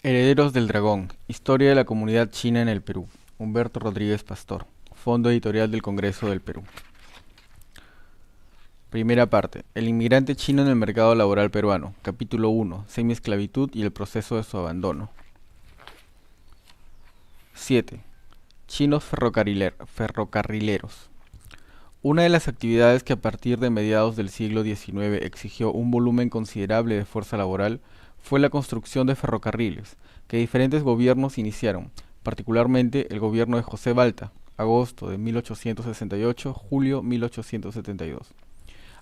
Herederos del Dragón. Historia de la comunidad china en el Perú. Humberto Rodríguez Pastor. Fondo Editorial del Congreso del Perú. Primera parte. El inmigrante chino en el mercado laboral peruano. Capítulo 1. Semiesclavitud y el proceso de su abandono. 7. Chinos ferrocarrileros. Una de las actividades que a partir de mediados del siglo XIX exigió un volumen considerable de fuerza laboral fue la construcción de ferrocarriles, que diferentes gobiernos iniciaron, particularmente el gobierno de José Balta, agosto de 1868, julio 1872.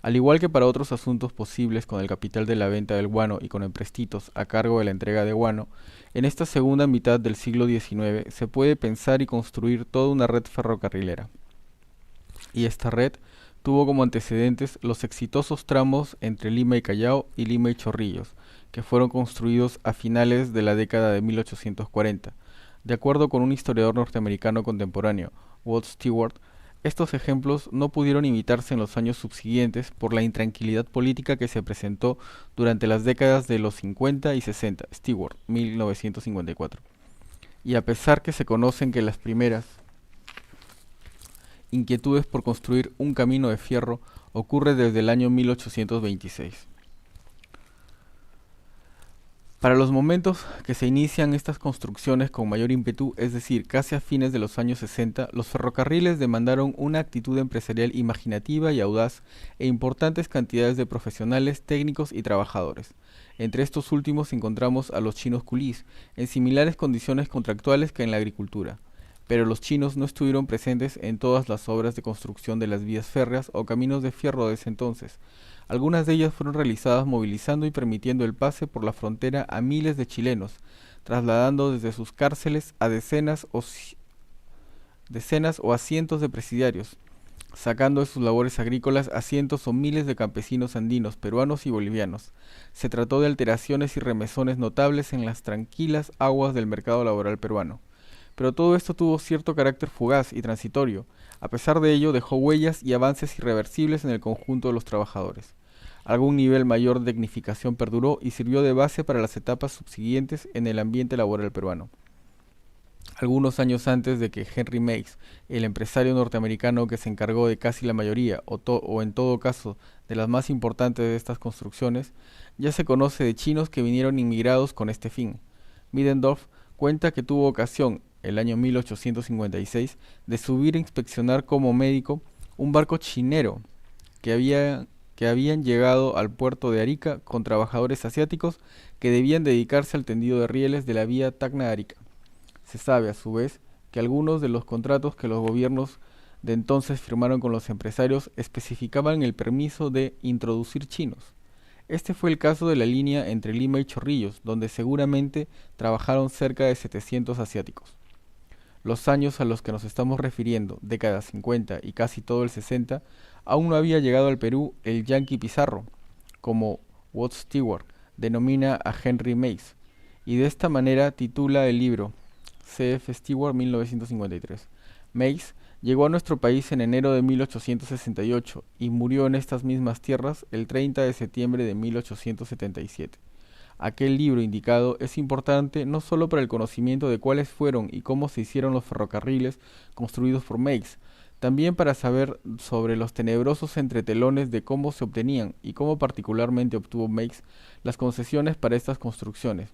Al igual que para otros asuntos posibles con el capital de la venta del guano y con emprestitos a cargo de la entrega de guano, en esta segunda mitad del siglo XIX se puede pensar y construir toda una red ferrocarrilera. Y esta red tuvo como antecedentes los exitosos tramos entre Lima y Callao y Lima y Chorrillos, que fueron construidos a finales de la década de 1840. De acuerdo con un historiador norteamericano contemporáneo, Walt Stewart, estos ejemplos no pudieron imitarse en los años subsiguientes por la intranquilidad política que se presentó durante las décadas de los 50 y 60, Stewart, 1954. Y a pesar que se conocen que las primeras inquietudes por construir un camino de fierro ocurre desde el año 1826. Para los momentos que se inician estas construcciones con mayor ímpetu, es decir, casi a fines de los años 60, los ferrocarriles demandaron una actitud empresarial imaginativa y audaz e importantes cantidades de profesionales, técnicos y trabajadores. Entre estos últimos encontramos a los chinos culís, en similares condiciones contractuales que en la agricultura. Pero los chinos no estuvieron presentes en todas las obras de construcción de las vías férreas o caminos de fierro de ese entonces. Algunas de ellas fueron realizadas movilizando y permitiendo el pase por la frontera a miles de chilenos, trasladando desde sus cárceles a decenas o a cientos de presidiarios, sacando de sus labores agrícolas a cientos o miles de campesinos andinos, peruanos y bolivianos. Se trató de alteraciones y remesones notables en las tranquilas aguas del mercado laboral peruano. Pero todo esto tuvo cierto carácter fugaz y transitorio. A pesar de ello, dejó huellas y avances irreversibles en el conjunto de los trabajadores. Algún nivel mayor de dignificación perduró y sirvió de base para las etapas subsiguientes en el ambiente laboral peruano. Algunos años antes de que Henry Meigs, el empresario norteamericano que se encargó de casi la mayoría, o en todo caso de las más importantes de estas construcciones, ya se conoce de chinos que vinieron inmigrados con este fin. Middendorf cuenta que tuvo ocasión, el año 1856, de subir a inspeccionar como médico un barco chinero que habían llegado al puerto de Arica con trabajadores asiáticos que debían dedicarse al tendido de rieles de la vía Tacna-Arica. Se sabe, a su vez, que algunos de los contratos que los gobiernos de entonces firmaron con los empresarios especificaban el permiso de introducir chinos. Este fue el caso de la línea entre Lima y Chorrillos, donde seguramente trabajaron cerca de 700 asiáticos. Los años a los que nos estamos refiriendo, décadas 50 y casi todo el 60, aún no había llegado al Perú el Yankee Pizarro, como Walt Stewart denomina a Henry Meigs, y de esta manera titula el libro C. F. Stewart 1953. Meigs llegó a nuestro país en enero de 1868 y murió en estas mismas tierras el 30 de septiembre de 1877. Aquel libro indicado es importante no solo para el conocimiento de cuáles fueron y cómo se hicieron los ferrocarriles construidos por Meigs, también para saber sobre los tenebrosos entretelones de cómo se obtenían y cómo particularmente obtuvo Meigs las concesiones para estas construcciones.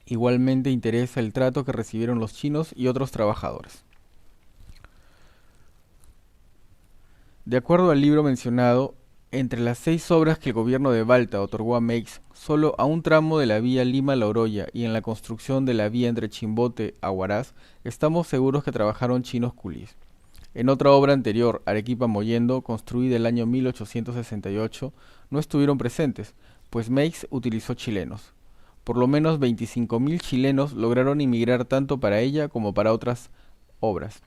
Igualmente interesa el trato que recibieron los chinos y otros trabajadores. De acuerdo al libro mencionado, entre las 6 obras que el gobierno de Balta otorgó a Meigs, solo a un tramo de la vía Lima-La Oroya y en la construcción de la vía entre Chimbote a Huaraz, estamos seguros que trabajaron chinos culís. En otra obra anterior, Arequipa-Mollendo, construida el año 1868, no estuvieron presentes, pues Meigs utilizó chilenos. Por lo menos 25.000 chilenos lograron inmigrar tanto para ella como para otras obras.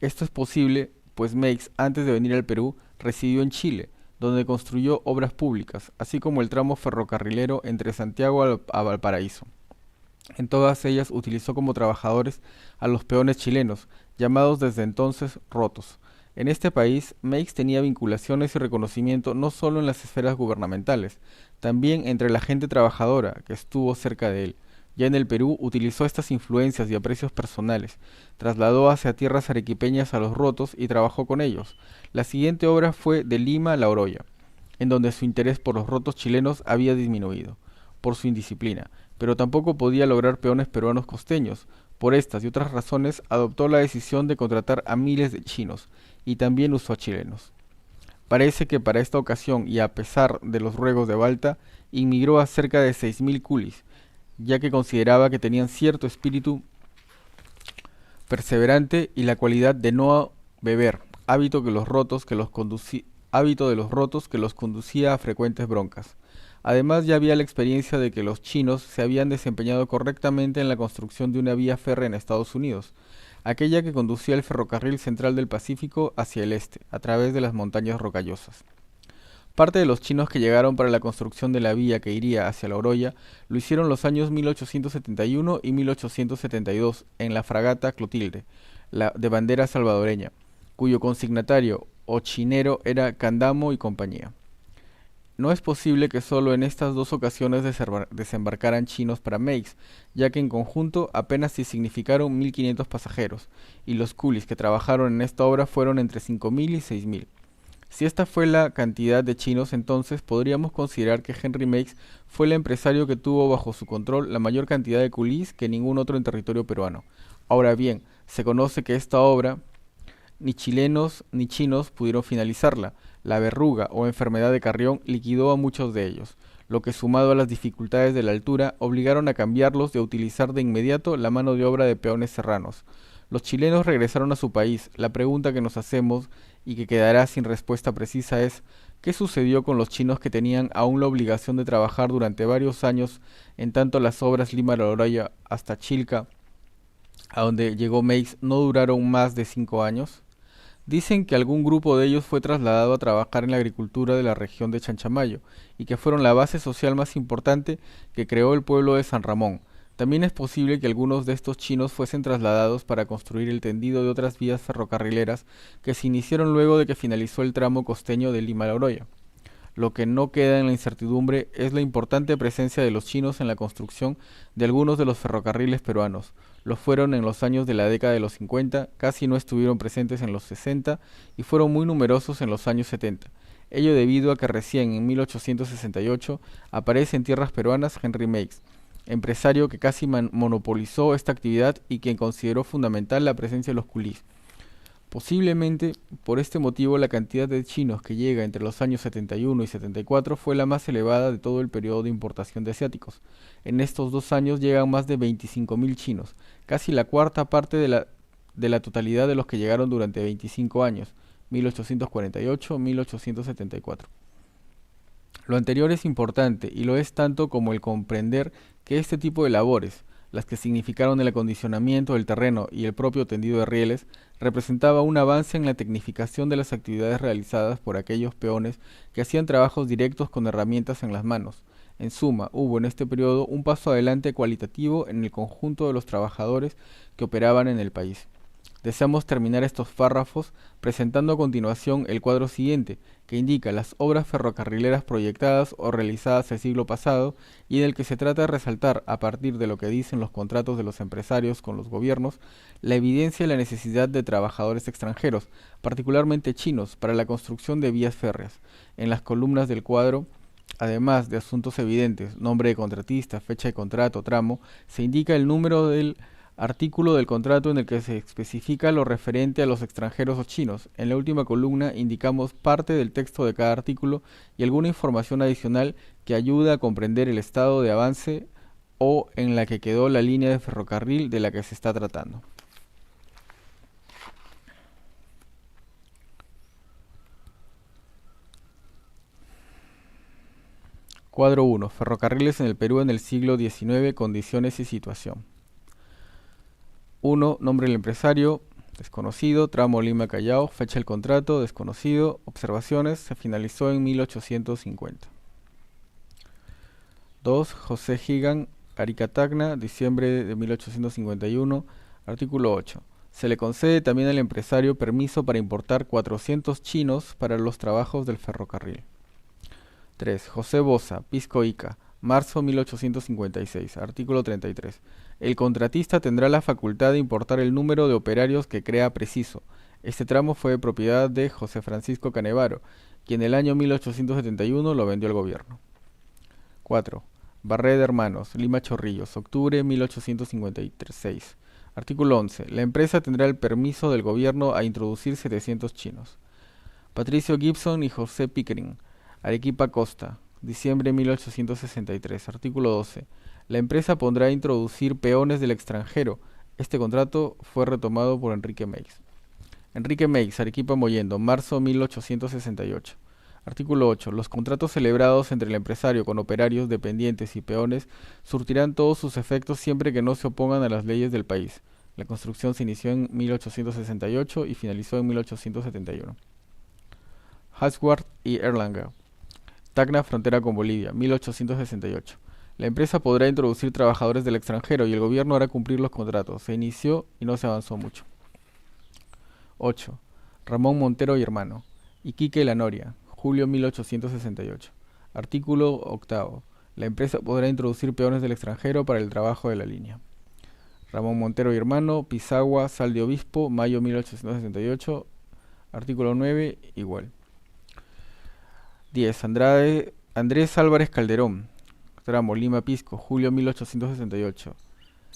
Esto es posible, pues Meigs, antes de venir al Perú, residió en Chile, donde construyó obras públicas, así como el tramo ferrocarrilero entre Santiago a Valparaíso. En todas ellas utilizó como trabajadores a los peones chilenos, llamados desde entonces rotos. En este país, Meigs tenía vinculaciones y reconocimiento no solo en las esferas gubernamentales, también entre la gente trabajadora que estuvo cerca de él. Ya en el Perú utilizó estas influencias y aprecios personales, trasladó hacia tierras arequipeñas a los rotos y trabajó con ellos. La siguiente obra fue De Lima a La Oroya, en donde su interés por los rotos chilenos había disminuido, por su indisciplina, pero tampoco podía lograr peones peruanos costeños. Por estas y otras razones adoptó la decisión de contratar a miles de chinos, y también usó a chilenos. Parece que para esta ocasión, y a pesar de los ruegos de Balta, inmigró a cerca de 6.000 culis, ya que consideraba que tenían cierto espíritu perseverante y la cualidad de no beber, hábito de los rotos que los conducía a frecuentes broncas. Además, ya había la experiencia de que los chinos se habían desempeñado correctamente en la construcción de una vía férrea en Estados Unidos, aquella que conducía el ferrocarril central del Pacífico hacia el este, a través de las montañas rocallosas. Parte de los chinos que llegaron para la construcción de la vía que iría hacia La Oroya lo hicieron los años 1871 y 1872 en la fragata Clotilde, de bandera salvadoreña, cuyo consignatario o chinero era Candamo y compañía. No es posible que solo en estas dos ocasiones desembarcaran chinos para Meix, ya que en conjunto apenas se significaron 1.500 pasajeros, y los coolies que trabajaron en esta obra fueron entre 5.000 y 6.000. Si esta fue la cantidad de chinos, entonces podríamos considerar que Henry Meix fue el empresario que tuvo bajo su control la mayor cantidad de coolies que ningún otro en territorio peruano. Ahora bien, se conoce que esta obra ni chilenos ni chinos pudieron finalizarla. La verruga o enfermedad de Carrión liquidó a muchos de ellos, lo que sumado a las dificultades de la altura obligaron a cambiarlos y a utilizar de inmediato la mano de obra de peones serranos. Los chilenos regresaron a su país. La pregunta que nos hacemos y que quedará sin respuesta precisa es ¿qué sucedió con los chinos que tenían aún la obligación de trabajar durante varios años en tanto las obras Lima La Oroya hasta Chilca, a donde llegó Meix, no duraron más de 5 años? Dicen que algún grupo de ellos fue trasladado a trabajar en la agricultura de la región de Chanchamayo y que fueron la base social más importante que creó el pueblo de San Ramón. También es posible que algunos de estos chinos fuesen trasladados para construir el tendido de otras vías ferrocarrileras que se iniciaron luego de que finalizó el tramo costeño de Lima a La Oroya. Lo que no queda en la incertidumbre es la importante presencia de los chinos en la construcción de algunos de los ferrocarriles peruanos. Lo fueron en los años de la década de los 50, casi no estuvieron presentes en los 60 y fueron muy numerosos en los años 70. Ello debido a que recién en 1868 aparece en tierras peruanas Henry Meix, empresario que casi monopolizó esta actividad y quien consideró fundamental la presencia de los culís. Posiblemente por este motivo la cantidad de chinos que llega entre los años 71 y 74 fue la más elevada de todo el periodo de importación de asiáticos. En estos 2 años llegan más de 25.000 chinos, casi la cuarta parte de la totalidad de los que llegaron durante 25 años, 1848-1874. Lo anterior es importante y lo es tanto como el comprender que este tipo de labores, las que significaron el acondicionamiento del terreno y el propio tendido de rieles, representaba un avance en la tecnificación de las actividades realizadas por aquellos peones que hacían trabajos directos con herramientas en las manos. En suma, hubo en este periodo un paso adelante cualitativo en el conjunto de los trabajadores que operaban en el país. Deseamos terminar estos párrafos presentando a continuación el cuadro siguiente, que indica las obras ferrocarrileras proyectadas o realizadas el siglo pasado y en el que se trata de resaltar, a partir de lo que dicen los contratos de los empresarios con los gobiernos, la evidencia y la necesidad de trabajadores extranjeros, particularmente chinos, para la construcción de vías férreas. En las columnas del cuadro, además de asuntos evidentes, nombre de contratista, fecha de contrato, tramo, se indica el número del artículo del contrato en el que se especifica lo referente a los extranjeros o chinos. En la última columna indicamos parte del texto de cada artículo y alguna información adicional que ayuda a comprender el estado de avance o en la que quedó la línea de ferrocarril de la que se está tratando. Cuadro 1. Ferrocarriles en el Perú en el siglo XIX, condiciones y situación. 1. Nombre del empresario, desconocido. Tramo Lima-Callao, fecha del contrato, desconocido. Observaciones, se finalizó en 1850. 2. José Higan, Arica Tacna, diciembre de 1851. Artículo 8. Se le concede también al empresario permiso para importar 400 chinos para los trabajos del ferrocarril. 3. José Boza, Pisco Ica, Marzo 1856. Artículo 33. El contratista tendrá la facultad de importar el número de operarios que crea preciso. Este tramo fue de propiedad de José Francisco Canevaro, quien en el año 1871 lo vendió al gobierno. 4. Barreda Hermanos, Lima Chorrillos, octubre 1856. Artículo 11. La empresa tendrá el permiso del gobierno a introducir 700 chinos. Patricio Gibson y José Pickering, Arequipa Costa, diciembre 1863. Artículo 12. La empresa pondrá a introducir peones del extranjero. Este contrato fue retomado por Enrique Meix. Enrique Meix, Arequipa Mollendo, marzo 1868. Artículo 8. Los contratos celebrados entre el empresario con operarios, dependientes y peones surtirán todos sus efectos siempre que no se opongan a las leyes del país. La construcción se inició en 1868 y finalizó en 1871. Hasworth y Erlanger, Tacna, frontera con Bolivia, 1868. La empresa podrá introducir trabajadores del extranjero y el gobierno hará cumplir los contratos. Se inició y no se avanzó mucho. 8. Ramón Montero y hermano, Iquique La Noria, julio 1868. Artículo 8. La empresa podrá introducir peones del extranjero para el trabajo de la línea. Ramón Montero y hermano, Pisagua, Sal de Obispo, mayo 1868. Artículo 9, igual. 10. Andrés Álvarez Calderón, tramo Lima Pisco, julio 1868.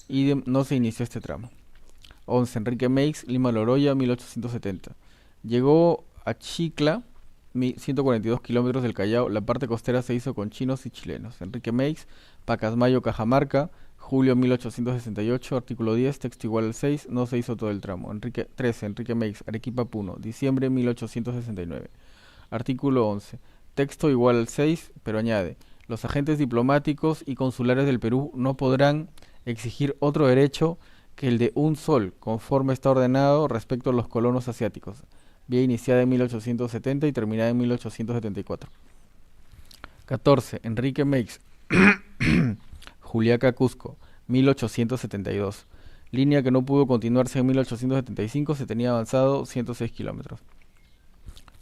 Y no se inició este tramo. 11. Enrique Meix, Lima Loroya, 1870. Llegó a Chicla, 142 kilómetros del Callao. La parte costera se hizo con chinos y chilenos. Enrique Meix, Pacasmayo, Cajamarca, julio 1868. Artículo 10, texto igual al 6. No se hizo todo el tramo. 13. Enrique Meix, Arequipa Puno, diciembre 1869. Artículo 11. Texto igual al 6, pero añade: los agentes diplomáticos y consulares del Perú no podrán exigir otro derecho que el de un sol, conforme está ordenado respecto a los colonos asiáticos. Vía iniciada en 1870 y terminada en 1874. 14. Enrique Meix, Juliaca Cusco, 1872. Línea que no pudo continuarse en 1875, se tenía avanzado 106 kilómetros.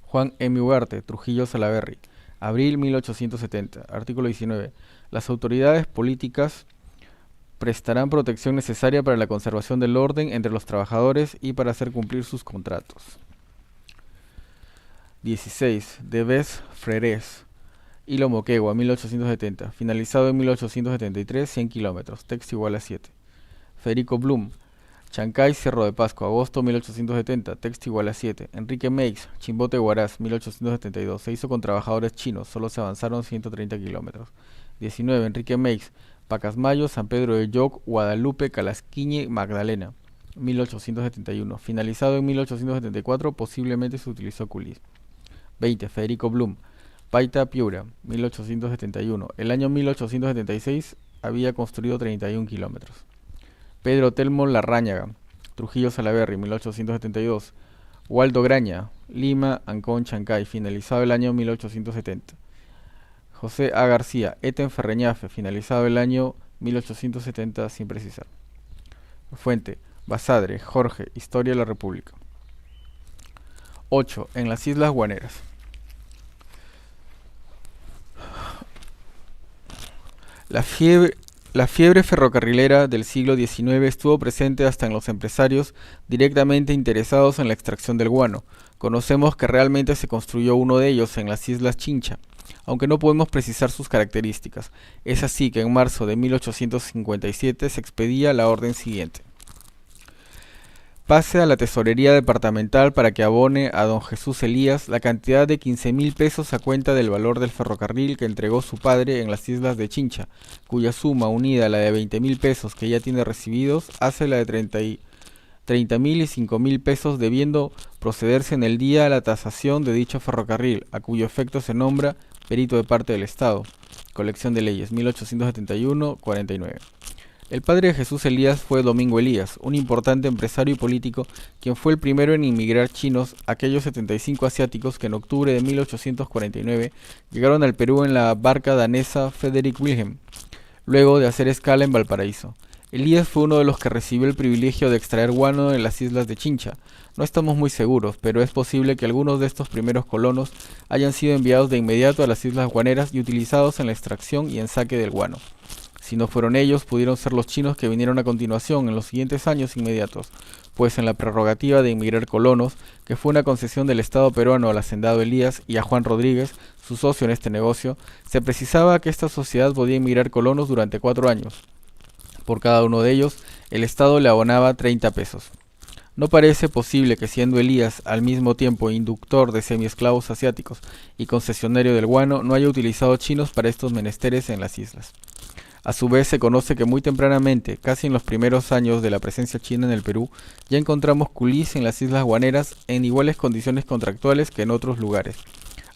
Juan M. Ugarte, Trujillo Salaverry, abril 1870. Artículo 19. Las autoridades políticas prestarán protección necesaria para la conservación del orden entre los trabajadores y para hacer cumplir sus contratos. 16. Deves Freres, Hilo Moquegua, 1870. Finalizado en 1873, 100 kilómetros. Texto igual a 7. Federico Blum, Chancay, Cerro de Pasco, agosto 1870. Texto igual a 7. Enrique Meix, Chimbote Huaraz, 1872. Se hizo con trabajadores chinos, solo se avanzaron 130 kilómetros. 19. Enrique Meix, Pacasmayo, San Pedro de Yoc, Guadalupe, Calasquiñe, Magdalena, 1871. Finalizado en 1874, posiblemente se utilizó culis. 20. Federico Blum, Paita, Piura, 1871. El año 1876 había construido 31 kilómetros. Pedro Telmo Larráñaga, Trujillo Salaverry, 1872. Waldo Graña, Lima, Ancón, Chancay, finalizado el año 1870. José A. García, Eten Ferreñafe, finalizado el año 1870 sin precisar. Fuente: Basadre, Jorge, Historia de la República. 8. En las Islas Guaneras. La fiebre ferrocarrilera del siglo XIX estuvo presente hasta en los empresarios directamente interesados en la extracción del guano. Conocemos que realmente se construyó uno de ellos en las Islas Chincha, aunque no podemos precisar sus características. Es así que en marzo de 1857 se expedía la orden siguiente: pase a la tesorería departamental para que abone a don Jesús Elías la cantidad de 15,000 pesos a cuenta del valor del ferrocarril que entregó su padre en las Islas de Chincha, cuya suma, unida a la de 20,000 pesos que ya tiene recibidos, hace la de 30,000 y 5,000 pesos, debiendo procederse en el día a la tasación de dicho ferrocarril, a cuyo efecto se nombra perito de parte del Estado. Colección de Leyes, 1871-49. El padre de Jesús Elías fue Domingo Elías, un importante empresario y político, quien fue el primero en inmigrar chinos, aquellos 75 asiáticos que en octubre de 1849 llegaron al Perú en la barca danesa Frederick Wilhelm, luego de hacer escala en Valparaíso. Elías fue uno de los que recibió el privilegio de extraer guano en las islas de Chincha. No estamos muy seguros, pero es posible que algunos de estos primeros colonos hayan sido enviados de inmediato a las islas guaneras y utilizados en la extracción y ensaque del guano. Si no fueron ellos, pudieron ser los chinos que vinieron a continuación en los siguientes años inmediatos, pues en la prerrogativa de inmigrar colonos, que fue una concesión del Estado peruano al hacendado Elías y a Juan Rodríguez, su socio en este negocio, se precisaba que esta sociedad podía inmigrar colonos durante 4 años. Por cada uno de ellos, el Estado le abonaba 30 pesos. No parece posible que siendo Elías al mismo tiempo inductor de semiesclavos asiáticos y concesionario del guano, no haya utilizado chinos para estos menesteres en las islas. A su vez se conoce que muy tempranamente, casi en los primeros años de la presencia china en el Perú, ya encontramos culís en las islas guaneras en iguales condiciones contractuales que en otros lugares.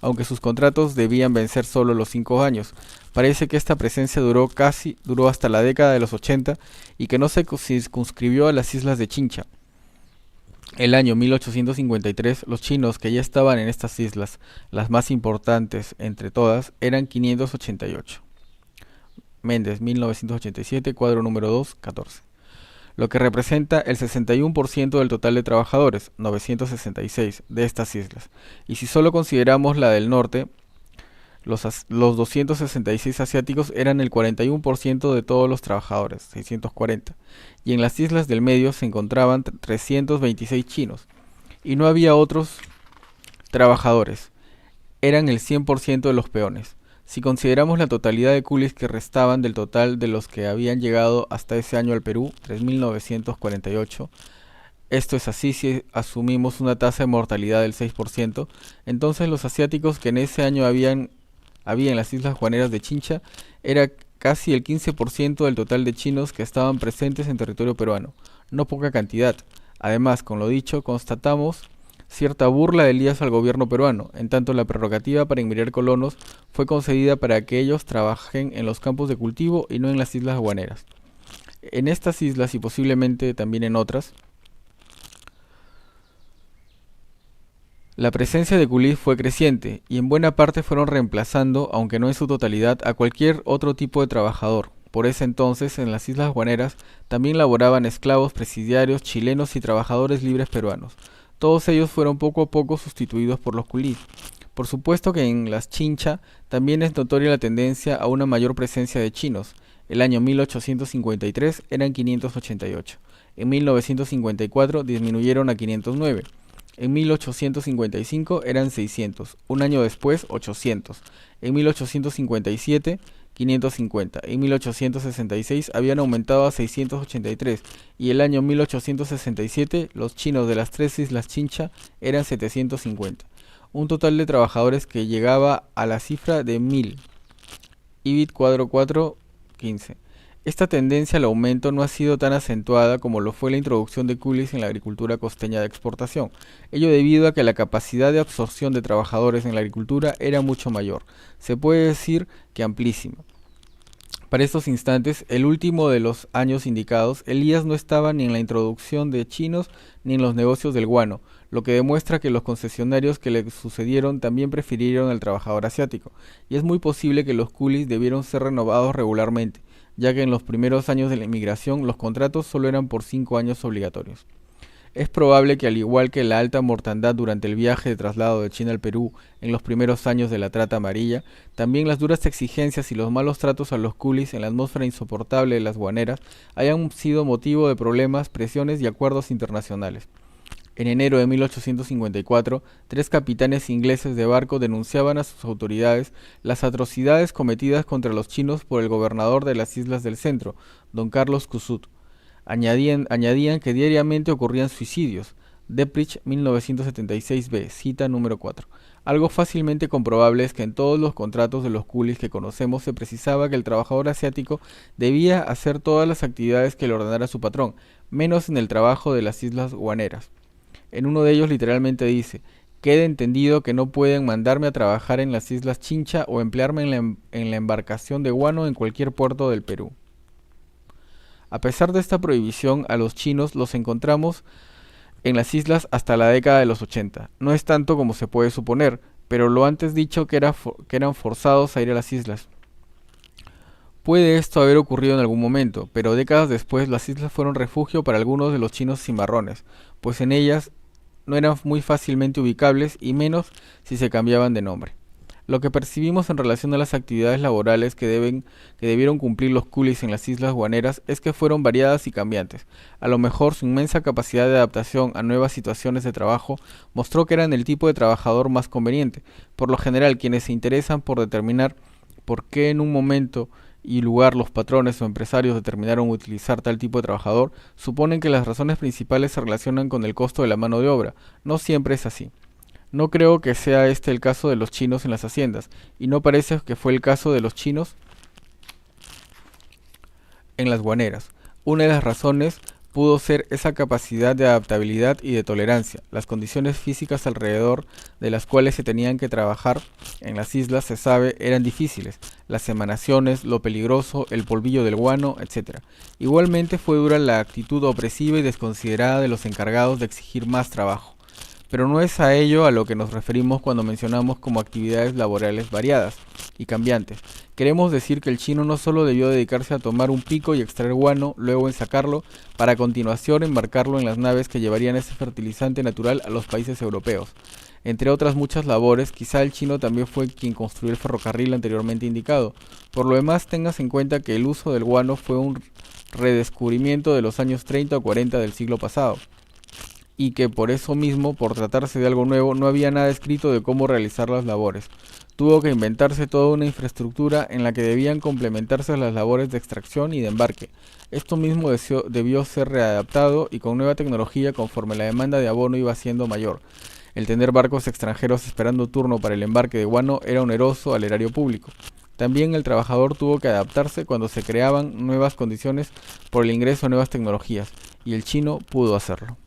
Aunque sus contratos debían vencer solo los 5 años, parece que esta presencia duró hasta la década de los 80 y que no se circunscribió a las islas de Chincha. El año 1853, los chinos que ya estaban en estas islas, las más importantes entre todas, eran 588. Méndez, 1987, cuadro número 2, 14. Lo que representa el 61% del total de trabajadores, 966, de estas islas. Y si solo consideramos la del norte, los 266 asiáticos eran el 41% de todos los trabajadores, 640. Y en las islas del medio se encontraban 326 chinos. Y no había otros trabajadores. Eran el 100% de los peones. Si consideramos la totalidad de culis que restaban del total de los que habían llegado hasta ese año al Perú, 3.948, esto es así si asumimos una tasa de mortalidad del 6%, entonces los asiáticos que en ese año había en las islas guaneras de Chincha era casi el 15% del total de chinos que estaban presentes en territorio peruano, no poca cantidad. Además, con lo dicho, constatamos cierta burla de Elías al gobierno peruano, en tanto la prerrogativa para inmigrar colonos fue concedida para que ellos trabajen en los campos de cultivo y no en las islas guaneras. En estas islas y posiblemente también en otras, la presencia de culís fue creciente y en buena parte fueron reemplazando, aunque no en su totalidad, a cualquier otro tipo de trabajador. Por ese entonces, en las islas guaneras también laboraban esclavos presidiarios chilenos y trabajadores libres peruanos. Todos ellos fueron poco a poco sustituidos por los culís. Por supuesto que en las Chincha también es notoria la tendencia a una mayor presencia de chinos. El año 1853 eran 588. En 1954 disminuyeron a 509. En 1855 eran 600. Un año después, 800. En 1857, 550. En 1866 habían aumentado a 683 y el año 1867 los chinos de las 3 islas Chincha eran 750. Un total de trabajadores que llegaba a la cifra de 1000. Ibid cuadro 4, 15. Esta tendencia al aumento no ha sido tan acentuada como lo fue la introducción de culis en la agricultura costeña de exportación, ello debido a que la capacidad de absorción de trabajadores en la agricultura era mucho mayor, se puede decir que amplísima. Para estos instantes, el último de los años indicados, Elías no estaba ni en la introducción de chinos ni en los negocios del guano, lo que demuestra que los concesionarios que le sucedieron también prefirieron al trabajador asiático, y es muy posible que los culis debieron ser renovados regularmente, ya que en los primeros años de la inmigración los contratos solo eran por 5 años obligatorios. Es probable que al igual que la alta mortandad durante el viaje de traslado de China al Perú en los primeros años de la trata amarilla, también las duras exigencias y los malos tratos a los culis en la atmósfera insoportable de las guaneras hayan sido motivo de problemas, presiones y acuerdos internacionales. En enero de 1854, 3 capitanes ingleses de barco denunciaban a sus autoridades las atrocidades cometidas contra los chinos por el gobernador de las Islas del Centro, don Carlos Cusut. Añadían que diariamente ocurrían suicidios. Deprich 1976b, cita número 4. Algo fácilmente comprobable es que en todos los contratos de los culis que conocemos se precisaba que el trabajador asiático debía hacer todas las actividades que le ordenara su patrón, menos en el trabajo de las islas guaneras. En uno de ellos literalmente dice: quede entendido que no pueden mandarme a trabajar en las islas Chincha o emplearme en la embarcación de guano en cualquier puerto del Perú. A pesar de esta prohibición, a los chinos los encontramos en las islas hasta la década de los 80. No es tanto como se puede suponer, pero lo antes dicho que eran forzados a ir a las islas. Puede esto haber ocurrido en algún momento, pero décadas después las islas fueron refugio para algunos de los chinos cimarrones, pues en ellas no eran muy fácilmente ubicables y menos si se cambiaban de nombre. Lo que percibimos en relación a las actividades laborales que debieron cumplir los coolies en las islas guaneras es que fueron variadas y cambiantes. A lo mejor su inmensa capacidad de adaptación a nuevas situaciones de trabajo mostró que eran el tipo de trabajador más conveniente. Por lo general, quienes se interesan por determinar por qué en un momento y lugar los patrones o empresarios determinaron utilizar tal tipo de trabajador, suponen que las razones principales se relacionan con el costo de la mano de obra. No siempre es así. No creo que sea este el caso de los chinos en las haciendas, y no parece que fue el caso de los chinos en las guaneras. Una de las razones pudo ser esa capacidad de adaptabilidad y de tolerancia. Las condiciones físicas alrededor de las cuales se tenían que trabajar en las islas, se sabe, eran difíciles. Las emanaciones, lo peligroso, el polvillo del guano, etc. Igualmente fue dura la actitud opresiva y desconsiderada de los encargados de exigir más trabajo. Pero no es a ello a lo que nos referimos cuando mencionamos como actividades laborales variadas y cambiantes. Queremos decir que el chino no solo debió dedicarse a tomar un pico y extraer guano, luego ensacarlo, para a continuación embarcarlo en las naves que llevarían ese fertilizante natural a los países europeos. Entre otras muchas labores, quizá el chino también fue quien construyó el ferrocarril anteriormente indicado. Por lo demás, tengas en cuenta que el uso del guano fue un redescubrimiento de los años 30 o 40 del siglo pasado, y que por eso mismo, por tratarse de algo nuevo, no había nada escrito de cómo realizar las labores. Tuvo que inventarse toda una infraestructura en la que debían complementarse las labores de extracción y de embarque. Esto mismo debió ser readaptado y con nueva tecnología conforme la demanda de abono iba siendo mayor. El tener barcos extranjeros esperando turno para el embarque de guano era oneroso al erario público. También el trabajador tuvo que adaptarse cuando se creaban nuevas condiciones por el ingreso a nuevas tecnologías, y el chino pudo hacerlo.